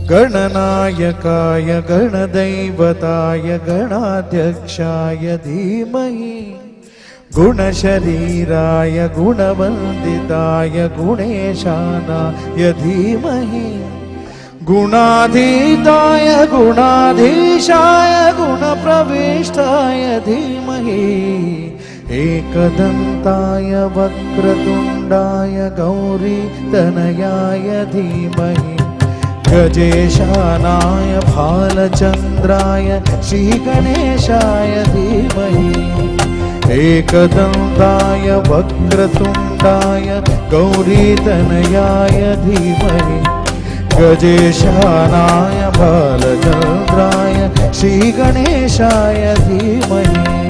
गणनायकाय गणदैवताय गणाध्यक्षाय धीमहि गुणशरीराय गुणवन्दिताय गुणेशानाय धीमहि गुणाधीताय गुणाधीशाय गुणप्रविष्टाय धीमहि एकदन्ताय वक्रतुण्डाय गौरीतनयाय धीमहि गजेशानाय भालचन्द्राय श्रीगणेशाय धीमहि एकदन्ताय वक्रतुण्डाय गौरीतनयाय धीमहि गजेशानाय भालचन्द्राय श्रीगणेशाय धीमहि